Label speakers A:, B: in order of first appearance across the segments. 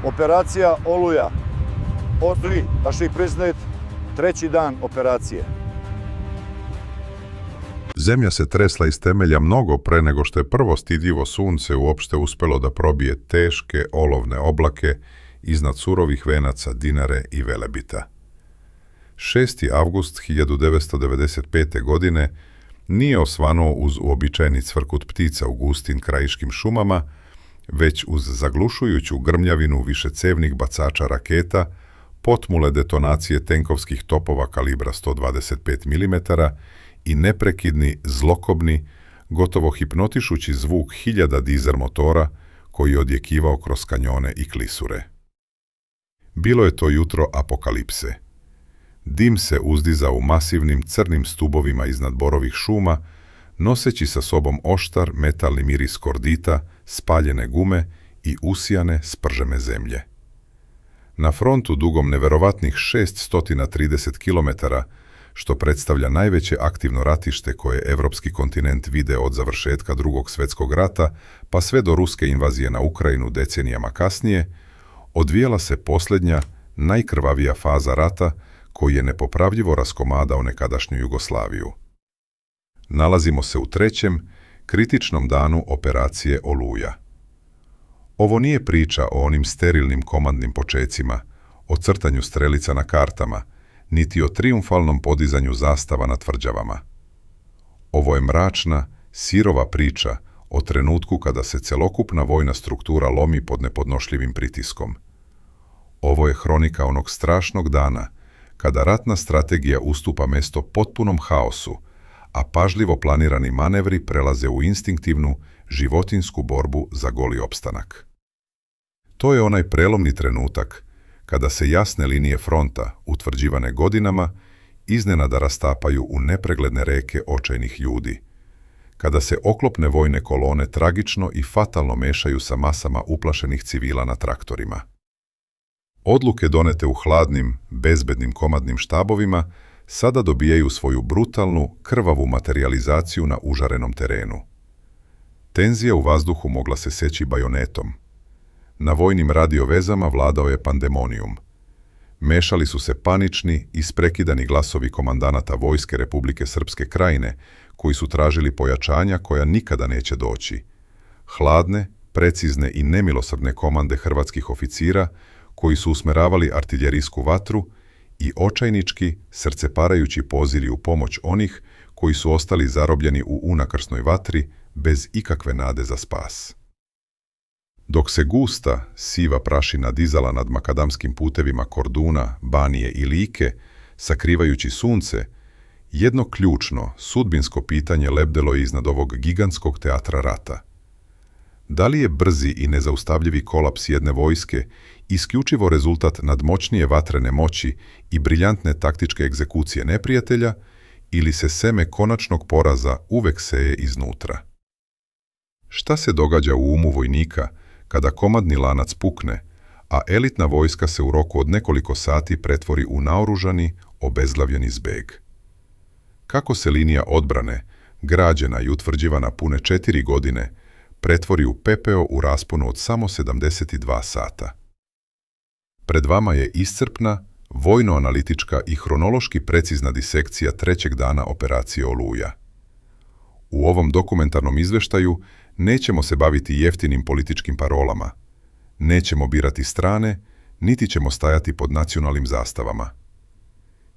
A: Operacija Oluja. Osnovi, našli priznajet, treći dan operacije.
B: Zemlja se tresla iz temelja mnogo pre nego što je prvo stidljivo sunce uopšte uspelo da probije teške olovne oblake iznad surovih venaca Dinare i Velebita. 6. avgust 1995. godine nije osvanuo uz uobičajeni cvrkut ptica u gustim krajiškim šumama, već uz zaglušujuću grmljavinu višecevnih bacača raketa, potmule detonacije tenkovskih topova kalibra 125 mm i neprekidni, zlokobni, gotovo hipnotišući zvuk hiljada dizel motora koji je odjekivao kroz kanjone i klisure. Bilo je to jutro apokalipse. Dim se uzdizao u masivnim crnim stubovima iznad borovih šuma, noseći sa sobom oštar metalni miris kordita, spaljene gume i usijane spržeme zemlje. Na frontu dugom neverovatnih 630 km, što predstavlja najveće aktivno ratište koje evropski kontinent vide od završetka Drugog svjetskog rata pa sve do ruske invazije na Ukrajinu decenijama kasnije, odvijala se posljednja, najkrvavija faza rata koji je nepopravljivo raskomadao nekadašnju Jugoslaviju. Nalazimo se u trećem, kritičnom danu operacije Oluja. Ovo nije priča o onim sterilnim komandnim počecima, o crtanju strelica na kartama, niti o triumfalnom podizanju zastava na tvrđavama. Ovo je mračna, sirova priča o trenutku kada se celokupna vojna struktura lomi pod nepodnošljivim pritiskom. Ovo je hronika onog strašnog dana kada ratna strategija ustupa mesto potpunom haosu, a pažljivo planirani manevri prelaze u instinktivnu, životinsku borbu za goli opstanak. To je onaj prelomni trenutak kada se jasne linije fronta, utvrđivane godinama, iznenada rastapaju u nepregledne reke očajnih ljudi, kada se oklopne vojne kolone tragično i fatalno mešaju sa masama uplašenih civila na traktorima. Odluke donete u hladnim, bezbednim komadnim štabovima sada dobijaju svoju brutalnu, krvavu materijalizaciju na užarenom terenu. Tenzija u vazduhu mogla se seći bajonetom. Na vojnim radiovezama vladao je pandemonijum. Mešali su se panični, isprekidani glasovi komandanata Vojske Republike Srpske Krajine, koji su tražili pojačanja koja nikada neće doći. Hladne, precizne i nemilosrdne komande hrvatskih oficira, koji su usmeravali artiljerijsku vatru, i očajnički, srceparajući pozivi u pomoć onih koji su ostali zarobljeni u unakrsnoj vatri bez ikakve nade za spas. Dok se gusta, siva prašina dizala nad makadamskim putevima Korduna, Banije i Like, sakrivajući sunce, jedno ključno, sudbinsko pitanje lebdelo je iznad ovog gigantskog teatra rata. Da li je brzi i nezaustavljivi kolaps jedne vojske isključivo rezultat nadmoćnije vatrene moći i briljantne taktičke egzekucije neprijatelja, ili se seme konačnog poraza uvek seje iznutra? Šta se događa u umu vojnika kada komadni lanac pukne, a elitna vojska se u roku od nekoliko sati pretvori u naoružani, obezglavljeni zbeg? Kako se linija odbrane, građena i utvrđivana pune 4 godine, pretvori u pepeo u rasponu od samo 72 sata? Pred vama je iscrpna, vojno-analitička i hronološki precizna disekcija trećeg dana operacije Oluja. U ovom dokumentarnom izveštaju nećemo se baviti jeftinim političkim parolama, nećemo birati strane, niti ćemo stajati pod nacionalnim zastavama.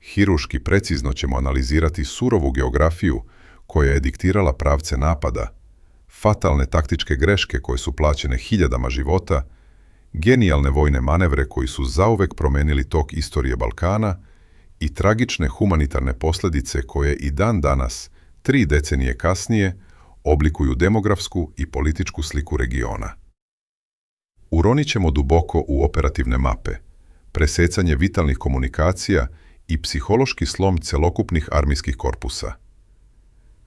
B: Hiruški precizno ćemo analizirati surovu geografiju koja je diktirala pravce napada, fatalne taktičke greške koje su plaćene hiljadama života, genijalne vojne manevre koji su zauvek promenili tok istorije Balkana i tragične humanitarne posljedice koje i dan danas, 3 decenije kasnije, oblikuju demografsku i političku sliku regiona. Uronit ćemo duboko u operativne mape, presecanje vitalnih komunikacija i psihološki slom celokupnih armijskih korpusa.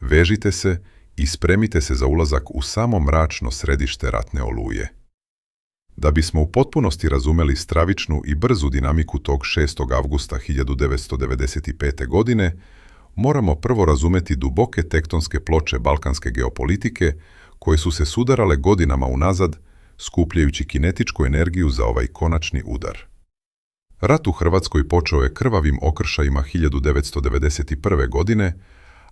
B: Vežite se i spremite se za ulazak u samo mračno središte ratne Oluje. Da bismo u potpunosti razumeli stravičnu i brzu dinamiku tog 6. avgusta 1995. godine, moramo prvo razumeti duboke tektonske ploče balkanske geopolitike koje su se sudarale godinama unazad, skupljajući kinetičku energiju za ovaj konačni udar. Rat u Hrvatskoj počeo je krvavim okršajima 1991. godine,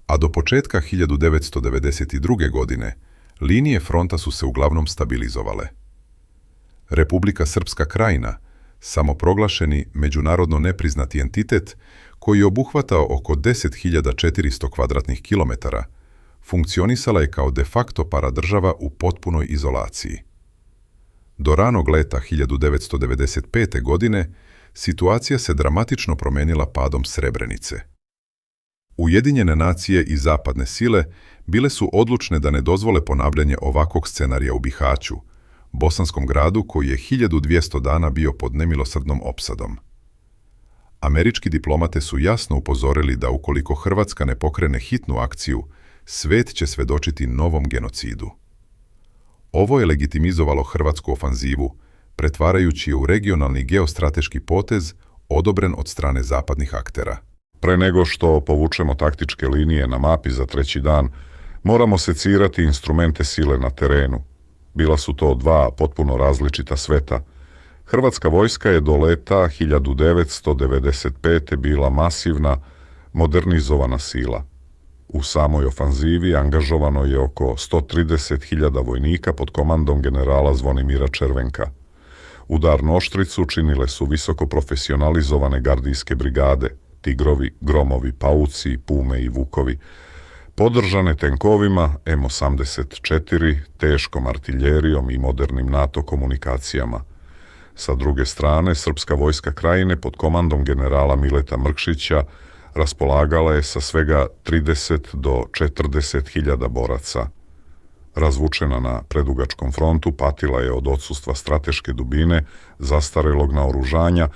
B: a do početka 1992. godine linije fronta su se uglavnom stabilizovale. Republika Srpska Krajina, samoproglašeni međunarodno nepriznati entitet koji je obuhvatao oko 10.400 kvadratnih kilometara, funkcionisala je kao de facto paradržava u potpunoj izolaciji. Do ranog leta 1995. godine situacija se dramatično promenila padom Srebrenice. Ujedinjene nacije i zapadne sile bile su odlučne da ne dozvole ponavljanje ovakvog scenarija u Bihaću, bosanskom gradu koji je 1200 dana bio pod nemilosrdnom opsadom. Američki diplomate su jasno upozorili da ukoliko Hrvatska ne pokrene hitnu akciju, svet će svedočiti novom genocidu. Ovo je legitimizovalo hrvatsku ofanzivu, pretvarajući je u regionalni geostrateški potez odobren od strane zapadnih aktera.
C: Pre nego što povučemo taktičke linije na mapi za treći dan, moramo secirati instrumente sile na terenu. Bila su to dva potpuno različita sveta. Hrvatska vojska je do leta 1995. bila masivna, modernizovana sila. U samoj ofanzivi angažovano je oko 130.000 vojnika pod komandom generala Zvonimira Červenka. Udarnu oštricu činile su visoko profesionalizovane gardijske brigade, Tigrovi, Gromovi, Pauci, Pume i Vukovi, podržane tenkovima M84, teškom artiljerijom i modernim NATO komunikacijama. Sa druge strane, Srpska vojska Krajine pod komandom generala Mileta Mrkšića raspolagala je sa svega 30 do 40.000 boraca. Razvučena na predugačkom frontu, patila je od odsustva strateške dubine, zastarelog naoružanja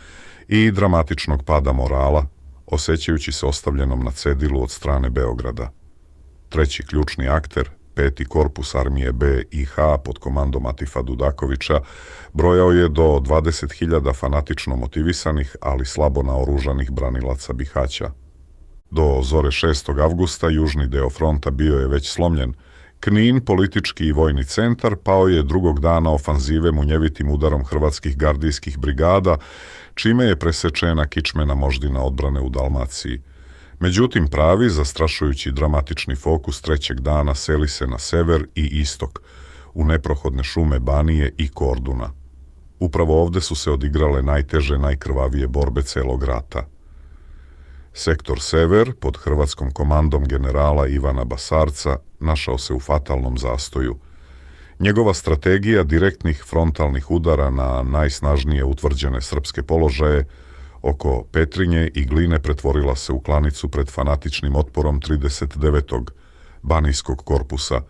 C: i dramatičnog pada morala, osjećajući se ostavljenom na cedilu od strane Beograda. Treći ključni akter, 5. korpus armije B IH pod komandom Atifa Dudakovića, brojao je do 20.000 fanatično motivisanih, ali slabo naoružanih branilaca Bihaća. Do zore 6. avgusta južni deo fronta bio je već slomljen. Knin, politički i vojni centar, pao je drugog dana ofanzive munjevitim udarom hrvatskih gardijskih brigada, čime je presečena kičmena moždina odbrane u Dalmaciji. Međutim, pravi, zastrašujući dramatični fokus trećeg dana seli se na sever i istok, u neprohodne šume Banije i Korduna. Upravo ovde su se odigrale najteže, najkrvavije borbe celog rata. Sektor Sever, pod hrvatskom komandom generala Ivana Basarca, našao se u fatalnom zastoju. Njegova strategija direktnih frontalnih udara na najsnažnije utvrđene srpske položaje oko Petrinje i Gline pretvorila se u klanicu pred fanatičnim otporom 39. Banijskog korpusa.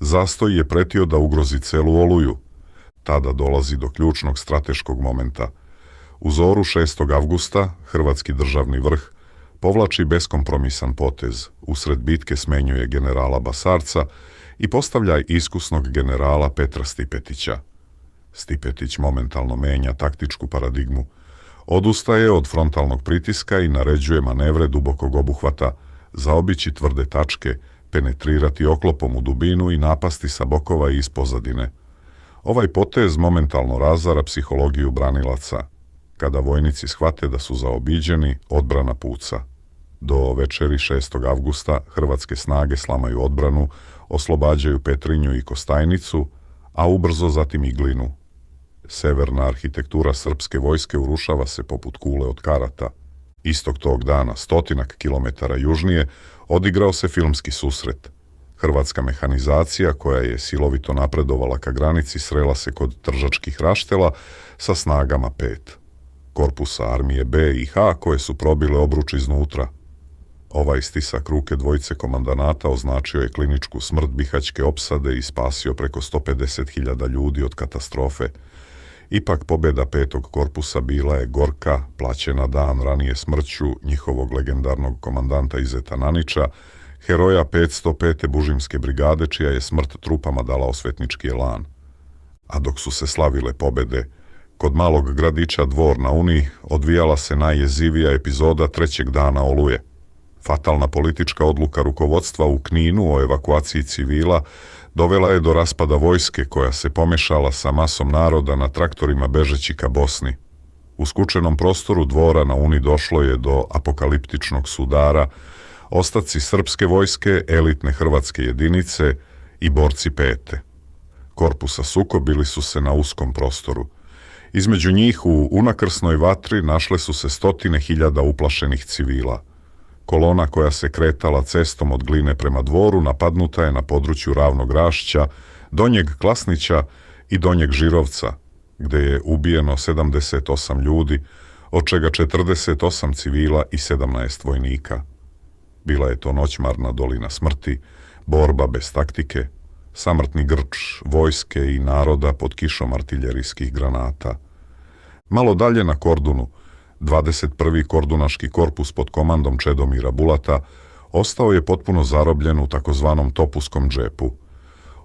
C: Zastoj je pretio da ugrozi celu Oluju. Tada dolazi do ključnog strateškog momenta. U zoru 6. avgusta hrvatski državni vrh povlači beskompromisan potez, usred bitke smenjuje generala Basarca i postavlja iskusnog generala Petra Stipetića. Stipetić momentalno menja taktičku paradigmu, odustaje od frontalnog pritiska i naređuje manevre dubokog obuhvata, zaobići tvrde tačke, penetrirati oklopom u dubinu i napasti sa bokova i iz pozadine. Ovaj potez momentalno razara psihologiju branilaca. Kada vojnici shvate da su zaobiđeni, odbrana puca. Do večeri 6. avgusta hrvatske snage slamaju odbranu, oslobađaju Petrinju i Kostajnicu, a ubrzo zatim i Glinu. Severna arhitektura srpske vojske urušava se poput kule od karata. Istog tog dana, 100 kilometara južnije, odigrao se filmski susret. Hrvatska mehanizacija, koja je silovito napredovala ka granici, srela se kod Tržačkih raštela sa snagama 5. korpusa armije B i H, koje su probile obruč iznutra. Ovaj stisak ruke dvojice komandanata označio je kliničku smrt bihaćke opsade i spasio preko 150.000 ljudi od katastrofe. Ipak pobjeda 5. korpusa bila je gorka, plaćena dan ranije smrću njihovog legendarnog komandanta Izeta Nanića, heroja 505. bužimske brigade, čija je smrt trupama dala osvetnički elan. A dok su se slavile pobjede, kod malog gradića Dvor na Uni odvijala se najjezivija epizoda trećeg dana Oluje. Fatalna politička odluka rukovodstva u Kninu o evakuaciji civila dovela je do raspada vojske koja se pomešala sa masom naroda na traktorima bežeći ka Bosni. U skučenom prostoru dvora na Uni došlo je do apokaliptičnog sudara, ostaci srpske vojske, elitne hrvatske jedinice i borci pete. Korpusa sukobili su se na uskom prostoru. Između njih u unakrsnoj vatri našle su se stotine hiljada uplašenih civila. Kolona koja se kretala cestom od Gline prema dvoru napadnuta je na području Ravnog Rašća, Donjeg Klasnića i Donjeg Žirovca, gde je ubijeno 78 ljudi, od čega 48 civila i 17 vojnika. Bila je to noćmarna dolina smrti, borba bez taktike, samrtni grč vojske i naroda pod kišom artiljerijskih granata. Malo dalje na Kordunu, 21. kordunaški korpus pod komandom Čedomira Bulata ostao je potpuno zarobljen u takozvanom Topuskom džepu.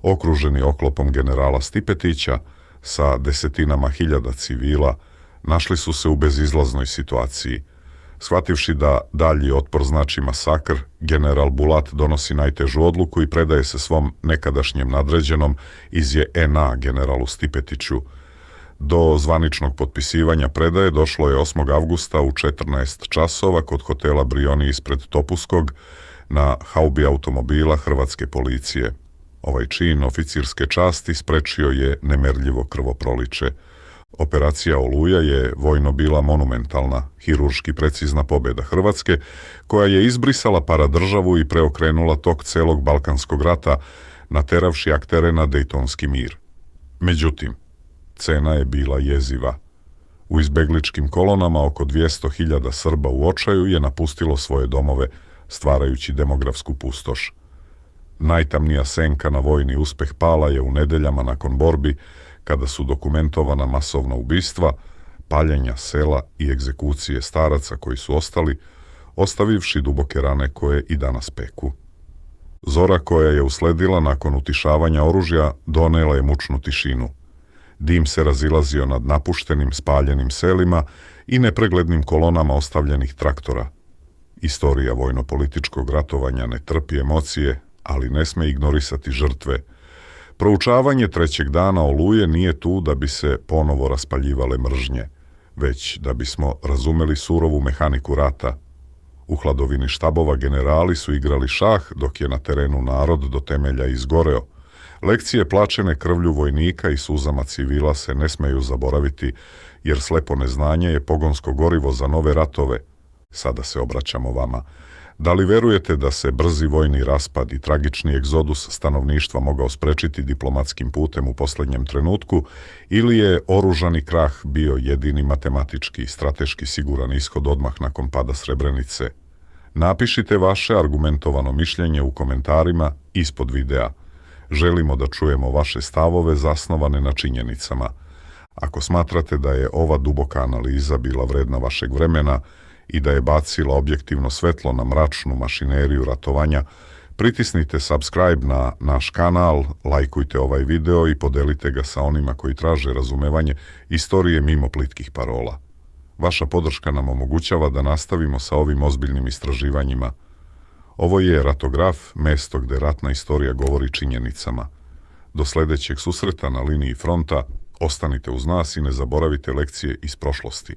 C: Okruženi oklopom generala Stipetića sa desetinama hiljada civila, našli su se u bezizlaznoj situaciji. Shvativši da dalji otpor znači masakr, general Bulat donosi najtežu odluku i predaje se svom nekadašnjem nadređenom iz JNA generalu Stipetiću. Do zvaničnog potpisivanja predaje došlo je 8. avgusta u 14 časova kod hotela Brioni ispred Topuskog na haubi automobila hrvatske policije. Ovaj čin oficirske časti sprečio je nemerljivo krvoproliće. Operacija Oluja je vojno bila monumentalna, hirurški precizna pobjeda Hrvatske, koja je izbrisala paradržavu i preokrenula tok celog Balkanskog rata, nateravši aktere na Dejtonski mir. Međutim, cena je bila jeziva. U izbegličkim kolonama oko 200.000 Srba u očaju je napustilo svoje domove, stvarajući demografsku pustoš. Najtamnija senka na vojni uspeh pala je u nedeljama nakon borbi, kada su dokumentovana masovna ubistva, paljenja sela i egzekucije staraca koji su ostali, ostavivši duboke rane koje i danas peku. Zora koja je usledila nakon utišavanja oružja donela je mučnu tišinu. Dim se razilazio nad napuštenim, spaljenim selima i nepreglednim kolonama ostavljenih traktora. Istorija vojno-političkog ratovanja ne trpi emocije, ali ne sme ignorisati žrtve. Proučavanje trećeg dana Oluje nije tu da bi se ponovo raspaljivale mržnje, već da bismo razumeli surovu mehaniku rata. U hladovini štabova generali su igrali šah, dok je na terenu narod do temelja izgoreo. Lekcije plaćene krvlju vojnika i suzama civila se ne smeju zaboraviti, jer slepo neznanje je pogonsko gorivo za nove ratove. Sada se obraćamo vama. Da li verujete da se brzi vojni raspad i tragični egzodus stanovništva mogao sprečiti diplomatskim putem u posljednjem trenutku, ili je oružani krah bio jedini matematički i strateški siguran ishod odmah nakon pada Srebrenice? Napišite vaše argumentovano mišljenje u komentarima ispod videa. Želimo da čujemo vaše stavove zasnovane na činjenicama. Ako smatrate da je ova duboka analiza bila vredna vašeg vremena i da je bacila objektivno svetlo na mračnu mašineriju ratovanja, pritisnite subscribe na naš kanal, lajkujte ovaj video i podelite ga sa onima koji traže razumevanje istorije mimo plitkih parola. Vaša podrška nam omogućava da nastavimo sa ovim ozbiljnim istraživanjima. Ovo je Ratograf, mesto gde ratna istorija govori činjenicama. Do sledećeg susreta na liniji fronta, ostanite uz nas i ne zaboravite lekcije iz prošlosti.